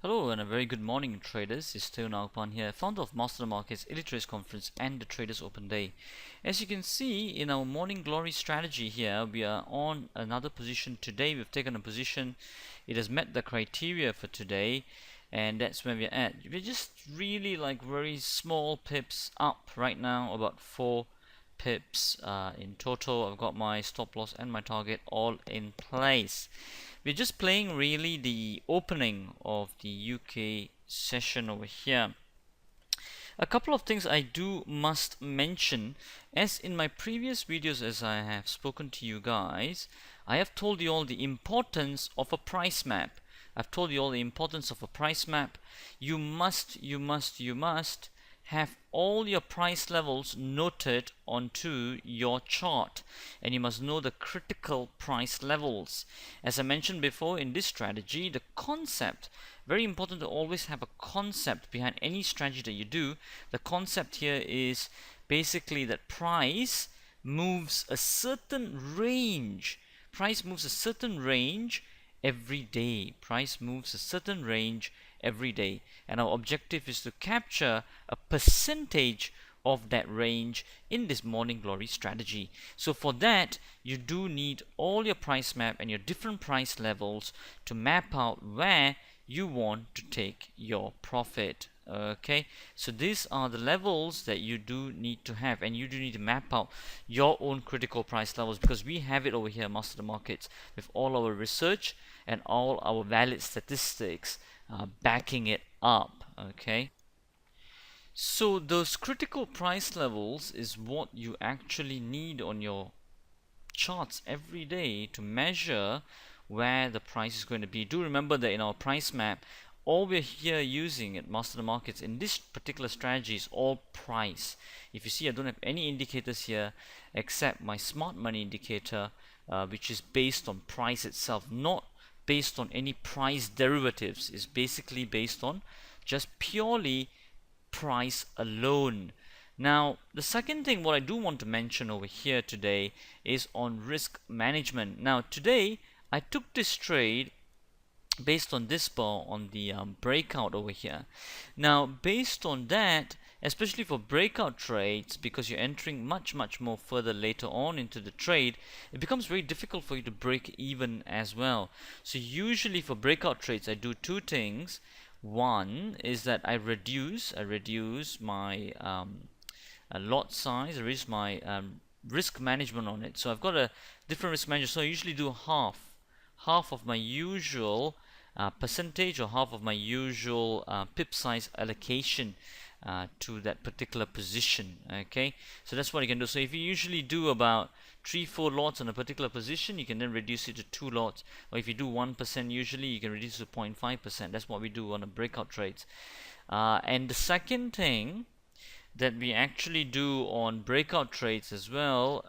Hello and a very good morning, traders. It's Teo Nagpan here, founder of Master the Markets Elite Trades Conference and the Traders Open Day. As you can see in our morning glory strategy here, we are on another position today. We've taken a position. It has met the criteria for today, and that's where we're at. We're just really like very small pips up right now, about 4 pips in total. I've got my stop loss and my target all in place. We're just playing really the opening of the UK session over here. A couple of things I must mention. As in my previous videos, as I have spoken to you guys, I have told you all the importance of a price map. I've told you all the importance of a price map. You must have all your price levels noted onto your chart, and you must know the critical price levels. As I mentioned before, in this strategy, the concept, very important to always have a concept behind any strategy that you do. The concept here is basically that price moves a certain range. Price moves a certain range every day. Price moves a certain range every day, and our objective is to capture a percentage of that range in this morning glory strategy. So for that, you do need all your price map and your different price levels to map out where you want to take your profit. Okay, so these are the levels that you do need to have, and you do need to map out your own critical price levels, because we have it over here, Master the Markets, with all our research and all our valid statistics backing it up. Okay, so those critical price levels is what you actually need on your charts every day to measure where the price is going to be. Do remember that in our price map, all we're here using at Master the Markets in this particular strategy is all price. If you see, I don't have any indicators here except my smart money indicator, which is based on price itself, not based on any price derivatives. It's basically based on just purely price alone. Now, the second thing what I do want to mention over here today is on risk management. Now, today I took this trade based on this bar on the breakout over here. Now, based on that, especially for breakout trades, because you're entering much more further later on into the trade, it becomes very difficult for you to break even as well. So usually for breakout trades, I do two things. One is that I reduce my lot size, I reduce my risk management on it. So I've got a different risk management. So I usually do half of my usual percentage, or half of my usual pip size allocation to that particular position. Okay, so that's what you can do. So if you usually do about 3-4 lots on a particular position, you can then reduce it to 2 lots, or if you do 1% usually, you can reduce it to 0.5%. That's what we do on the breakout trades. And the second thing that we actually do on breakout trades as well,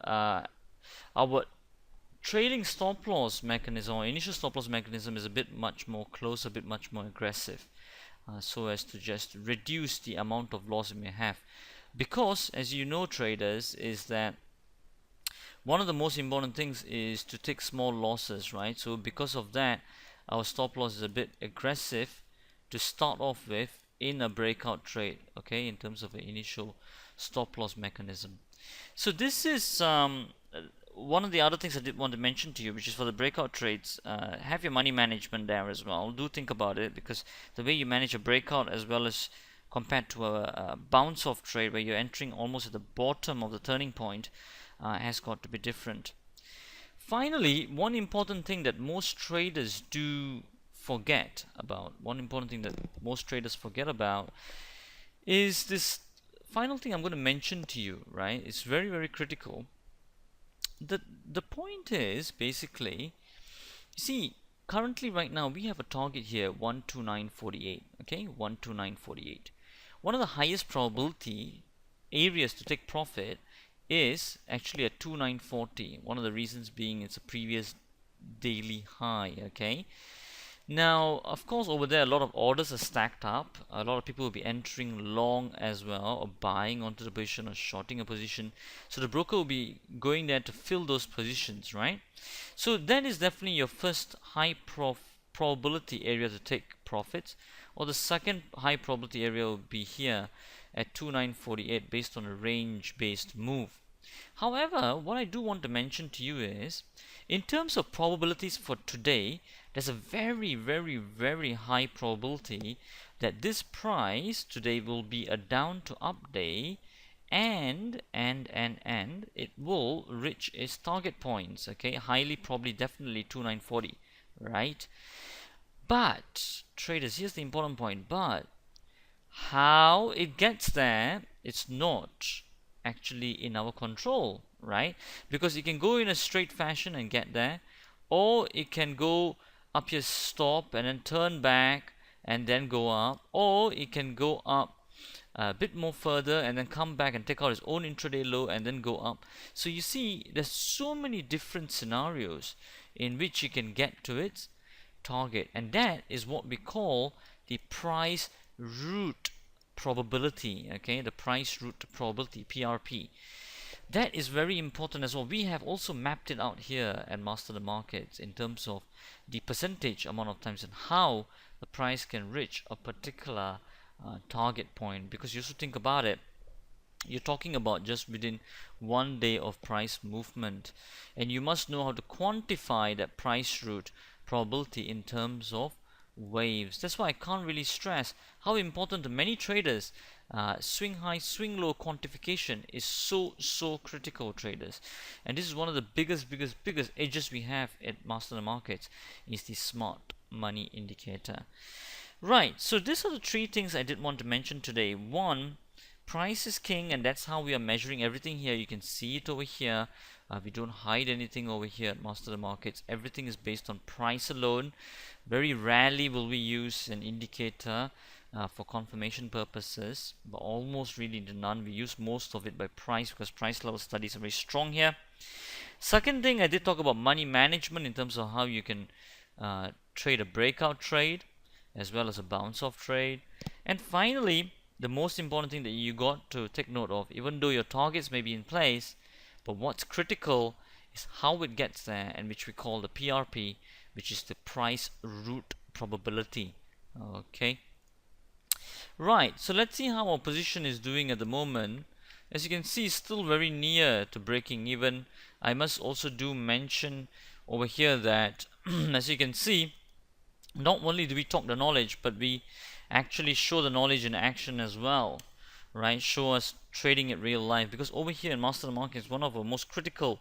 our trailing stop loss mechanism or initial stop loss mechanism is a bit much more close, a bit much more aggressive, so as to just reduce the amount of loss we may have. Because, as you know, traders, is that one of the most important things is to take small losses, right? So because of that, our stop loss is a bit aggressive to start off with in a breakout trade, okay, in terms of an initial stop loss mechanism. So this is one of the other things I did want to mention to you, which is for the breakout trades, have your money management there as well. Do think about it, because the way you manage a breakout as well as compared to a bounce off trade where you're entering almost at the bottom of the turning point has got to be different. Finally, one important thing that most traders do forget about, is this final thing I'm going to mention to you, right? It's very critical. The point is basically, you see, currently right now we have a target here 129.48. okay, 129.48. One of the highest probability areas to take profit is actually at 2940. One of the reasons being it's a previous daily high. Okay, now of course over there a lot of orders are stacked up. A lot of people will be entering long as well, or buying onto the position or shorting a position, so the broker will be going there to fill those positions, right? So that is definitely your first high probability area to take profits, or the second high probability area will be here at 2948 based on a range based move. However, what I do want to mention to you is, in terms of probabilities for today, there's a very high probability that this price today will be a down to up day, and it will reach its target points. Okay, highly probably, definitely 2940, right? But traders, here's the important point, but how it gets there, it's not actually in our control, right? Because it can go in a straight fashion and get there, or it can go up here, stop, and then turn back and then go up, or it can go up a bit more further and then come back and take out its own intraday low and then go up. So you see, there's so many different scenarios in which you can get to its target, and that is what we call the price route probability. Okay, the price route probability, PRP. That is very important as well. We have also mapped it out here at Master the Markets in terms of the percentage amount of times and how the price can reach a particular target point. Because you should think about it, you're talking about just within 1 day of price movement, and you must know how to quantify that price route probability in terms of waves. That's why I can't really stress how important to many traders swing high, swing low quantification is so critical, traders. And this is one of the biggest edges we have at Master the Markets, is the smart money indicator. Right, so these are the three things I did want to mention today. One, price is king, and that's how we are measuring everything here. You can see it over here. We don't hide anything over here at Master the Markets. Everything is based on price alone. Very rarely will we use an indicator for confirmation purposes, but almost really none. We use most of it by price because price level studies are very strong here. Second thing, I did talk about money management in terms of how you can trade a breakout trade as well as a bounce off trade. And finally, the most important thing that you got to take note of, even though your targets may be in place, but what's critical is how it gets there, and which we call the PRP, which is the price route probability. Okay, right, so let's see how our position is doing at the moment. As you can see, it's still very near to breaking even. I must also do mention over here that as you can see, not only do we talk the knowledge, but we actually show the knowledge in action as well, right? Show us trading in real life, because over here in Master the Markets, one of our most critical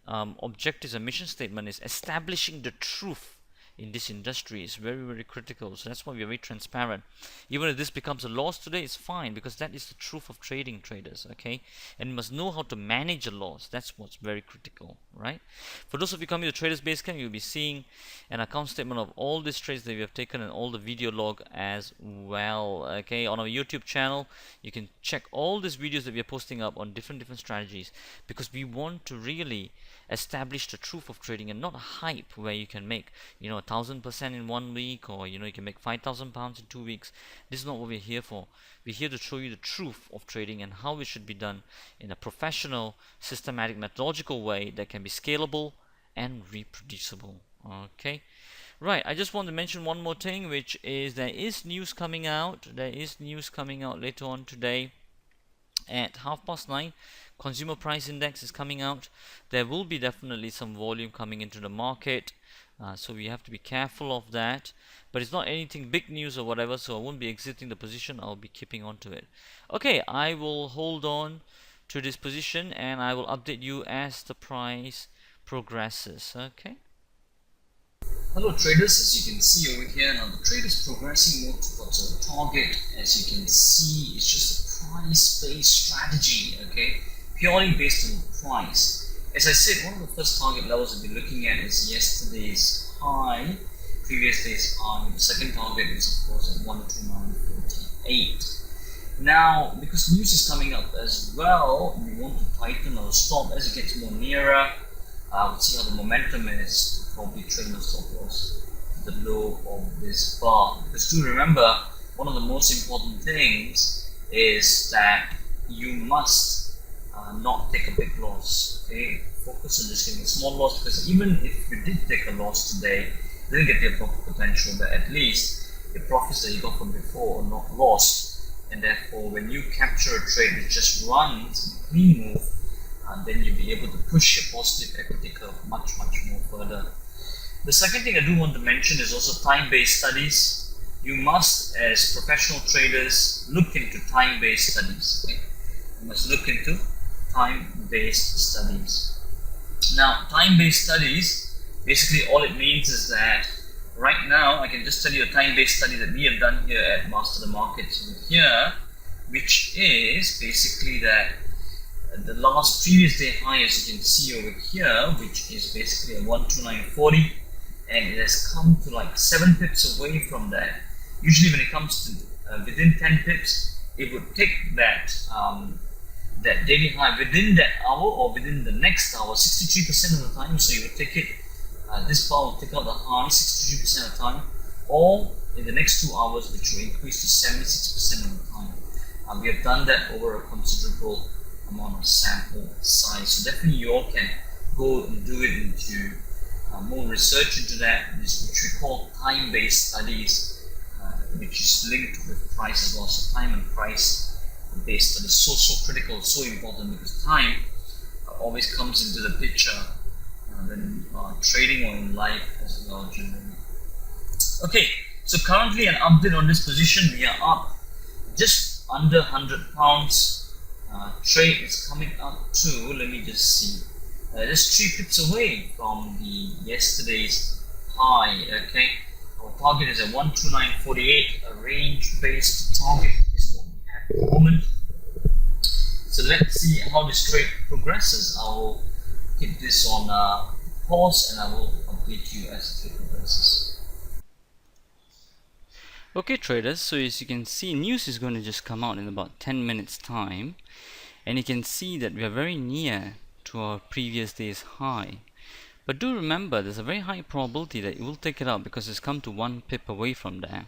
objectives and mission statement is establishing the truth in this industry. Is very critical. So that's why we are very transparent. Even if this becomes a loss today, it's fine, because that is the truth of trading, traders. Okay, and you must know how to manage a loss. That's what's very critical, right? For those of you coming to Traders Basecamp, you'll be seeing an account statement of all these trades that we have taken and all the video log as well. Okay, on our YouTube channel, you can check all these videos that we are posting up on different strategies, because we want to really establish the truth of trading and not hype where you can make 1,000% in 1 week, or you can make £5,000 in 2 weeks. This is not what we're here for. We're here to show you the truth of trading and how it should be done in a professional, systematic, methodological way that can be scalable and reproducible. Okay, right, I just want to mention one more thing, which is there is news coming out. Later on today at 9:30. Consumer price index is coming out. There will be definitely some volume coming into the market, so we have to be careful of that, but it's not anything big news or whatever, so I won't be exiting the position. I'll be keeping on to it. Okay, I will hold on to this position and I will update you as the price progresses. Okay. Hello traders, as you can see over here, now the trade is progressing more towards our target. As you can see, it's just a price-based strategy, okay, purely based on price. As I said, one of the first target levels we'll be looking at is yesterday's high, previous day's high. The second target is of course at 129.48. Now, because news is coming up as well, we want to tighten our stop as it gets more nearer. We'll see how the momentum is. Probably trade the stop loss to the low of this bar, because do remember, one of the most important things is that you must not take a big loss. Okay, focus on just getting a small loss, because even if you did take a loss today, you didn't get your profit potential, but at least your profits that you got from before are not lost, and therefore when you capture a trade which just runs in a clean move, then you'll be able to push your positive equity curve much more further. The second thing I do want to mention is also time-based studies. You must, as professional traders, look into time-based studies. Okay? You must look into time-based studies. Now, time-based studies, basically all it means is that right now, I can just tell you a time-based study that we have done here at Master the Markets here, which is basically that the last previous day high, as you can see over here, which is basically a 129.40, and it has come to like 7 pips away from that. Usually when it comes to within 10 pips, it would take that that daily high within that hour or within the next hour 63% of the time. So you would take it, this bar will take out the high 63% of the time, or in the next 2 hours, which will increase to 76% of the time. We have done that over a considerable amount of sample size. So definitely you all can go and do it into more research into that, which we call time-based studies, which is linked with price as well. So time and price based studies so critical, so important, because time always comes into the picture when you are trading or in life as well generally. Okay, so currently an update on this position, we are up just under £100. Trade is coming up to, let me just see, just 3 pips away from the yesterday's high. Okay, our target is at 129.48. A range-based target is what we have at the moment. So let's see how this trade progresses. I will keep this on pause and I will update you as the trade progresses. Okay traders, so as you can see, news is going to just come out in about 10 minutes time, and you can see that we are very near to our previous day's high. But do remember, there's a very high probability that it will take it out because it's come to 1 pip away from there.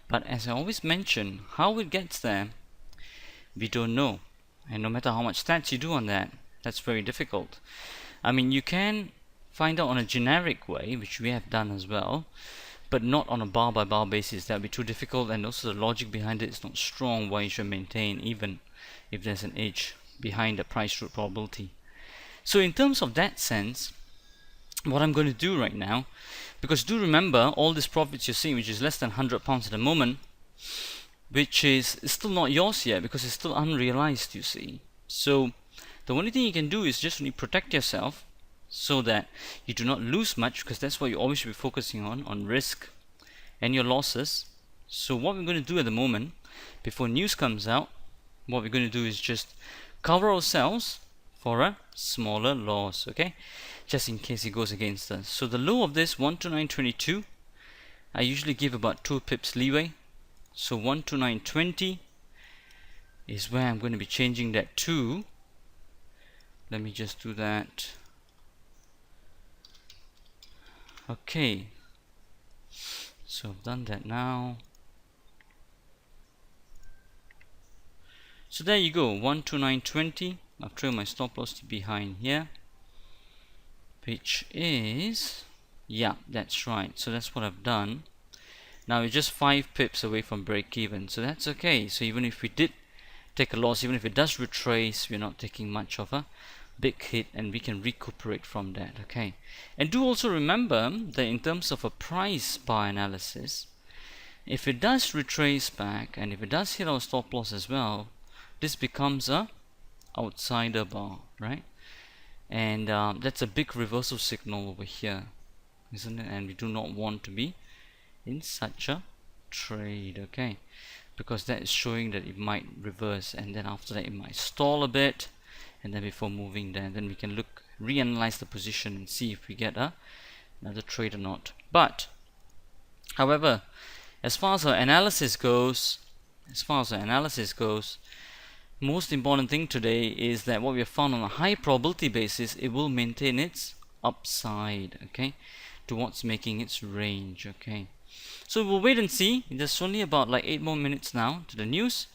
But as I always mention, how it gets there, we don't know. And no matter how much stats you do on that, that's very difficult. I mean, you can find out on a generic way, which we have done as well, but not on a bar by bar basis. That would be too difficult, and also the logic behind it is not strong why you should maintain even if there's an edge behind the price route probability. So in terms of that sense, what I'm going to do right now, because do remember all these profits you're seeing, which is less than £100 at the moment, which is still not yours yet because it's still unrealized, you see. So the only thing you can do is just really protect yourself so that you do not lose much, because that's what you always should be focusing on risk and your losses. So what we're going to do at the moment, before news comes out, what we're going to do is just cover ourselves for a smaller loss, okay, just in case it goes against us. So the low of this 129.22, I usually give about 2 pips leeway. So 129.20 is where I'm going to be changing that to. Let me just do that. Okay, so I've done that now. So there you go, 129.20. I've trailed my stop loss to behind here, which is, yeah, that's right. So that's what I've done. Now we're just 5 pips away from break even, so that's okay. So even if we did take a loss, even if it does retrace, we're not taking much of a big hit, and we can recuperate from that. Okay, and do also remember that in terms of a price bar analysis, if it does retrace back and if it does hit our stop loss as well, this becomes a outsider bar, right? And that's a big reversal signal over here, isn't it? And we do not want to be in such a trade, okay, because that is showing that it might reverse, and then after that it might stall a bit, and then before moving there, then we can look, reanalyze the position and see if we get another trade or not. But however, as far as our analysis goes, most important thing today is that what we have found on a high probability basis, it will maintain its upside, okay, towards making its range. Okay, so we'll wait and see. There's only about like 8 more minutes now to the news.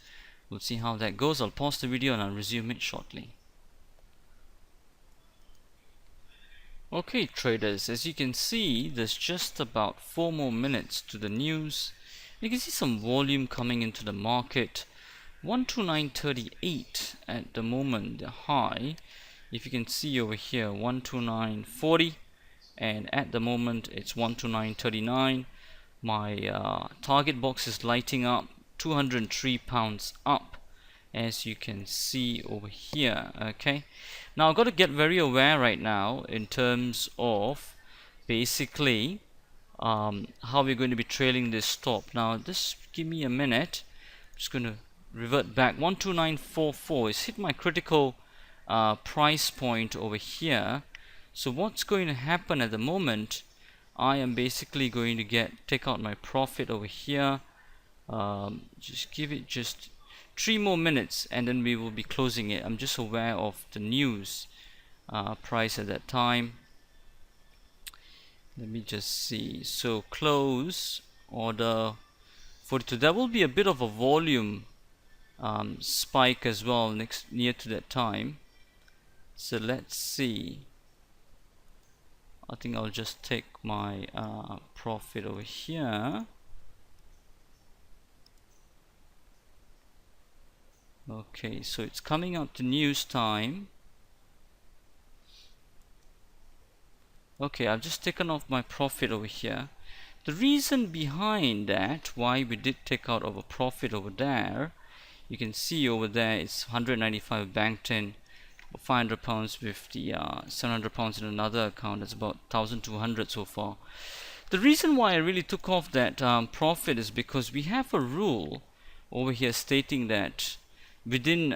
We'll see how that goes. I'll pause the video and I'll resume it shortly. Okay traders, as you can see, there's just about 4 more minutes to the news, You can see some volume coming into the market. 129.38 at the moment, the high. If you can see over here, 129.40, and at the moment it's 129.39. My target box is lighting up, 203 pounds up, as you can see over here. Okay, now I've got to get very aware right now in terms of basically how we're going to be trailing this stop. Now just give me a minute. I'm just going to revert back. 129.44 is hit my critical price point over here. So what's going to happen at the moment, I am basically going to take out my profit over here. Just give it just 3 more minutes and then we will be closing it. I'm just aware of the news price at that time. Let me just see. So close order 42. There will be a bit of a volume spike as well near to that time. So let's see. I think I'll just take my profit over here. Okay, so it's coming up to news time. Okay, I've just taken off my profit over here. The reason behind that, why we did take out our profit over there, you can see over there it's 195 banked in, 500 pounds with the 700 pounds in another account. That's about 1,200 so far. The reason why I really took off that profit is because we have a rule over here stating that within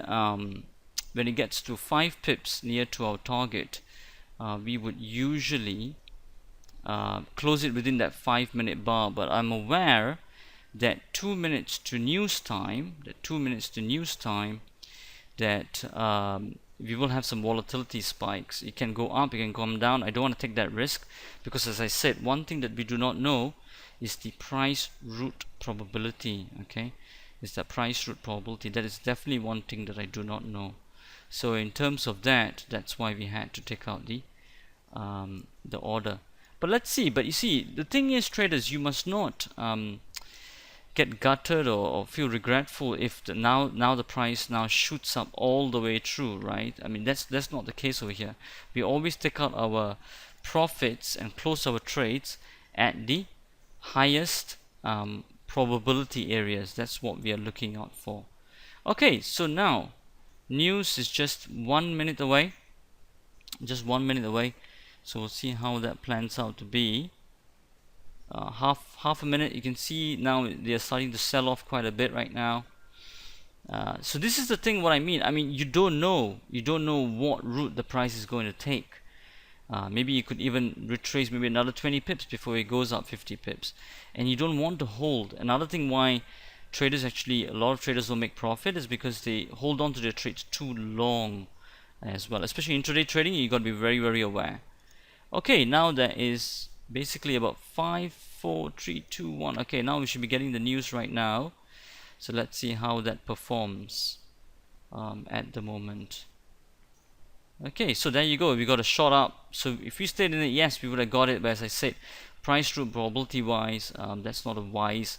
when it gets to 5 pips near to our target, we would usually close it within that 5-minute bar. But I'm aware that 2 minutes to news time, that we will have some volatility spikes. It can go up, it can come down. I don't want to take that risk because, as I said, one thing that we do not know is the price route probability. Okay, is the price route probability. That is definitely one thing that I do not know. So in terms of that, that's why we had to take out the order. But let's see. But you see, the thing is, traders, you must not get gutted or feel regretful if now the price now shoots up all the way through, right? I mean, that's not the case over here. We always take out our profits and close our trades at the highest probability areas. That's what we are looking out for. Okay, so now news is just 1 minute away, so we'll see how that plans out to be. Half a minute. You can see now they are starting to sell off quite a bit right now. So this is the thing, what I mean. You don't know what route the price is going to take. Maybe you could even retrace maybe another 20 pips before it goes up 50 pips, and you don't want to hold. Another thing why a lot of traders don't make profit is because they hold on to their trades too long as well. Especially intraday trading, you got to be very, very aware. Okay, now that is basically about 5, 4, 3, 2, 1. Okay, now we should be getting the news right now. So let's see how that performs at the moment. Okay, so there you go. We got a shot up. So if we stayed in it, yes, we would have got it. But as I said, price route probability wise, that's not a wise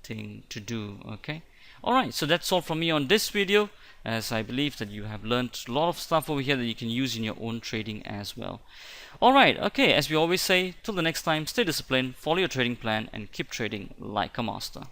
thing to do. Okay. Alright, so that's all from me on this video, as I believe that you have learned a lot of stuff over here that you can use in your own trading as well. Alright, okay, as we always say, till the next time, stay disciplined, follow your trading plan, and keep trading like a master.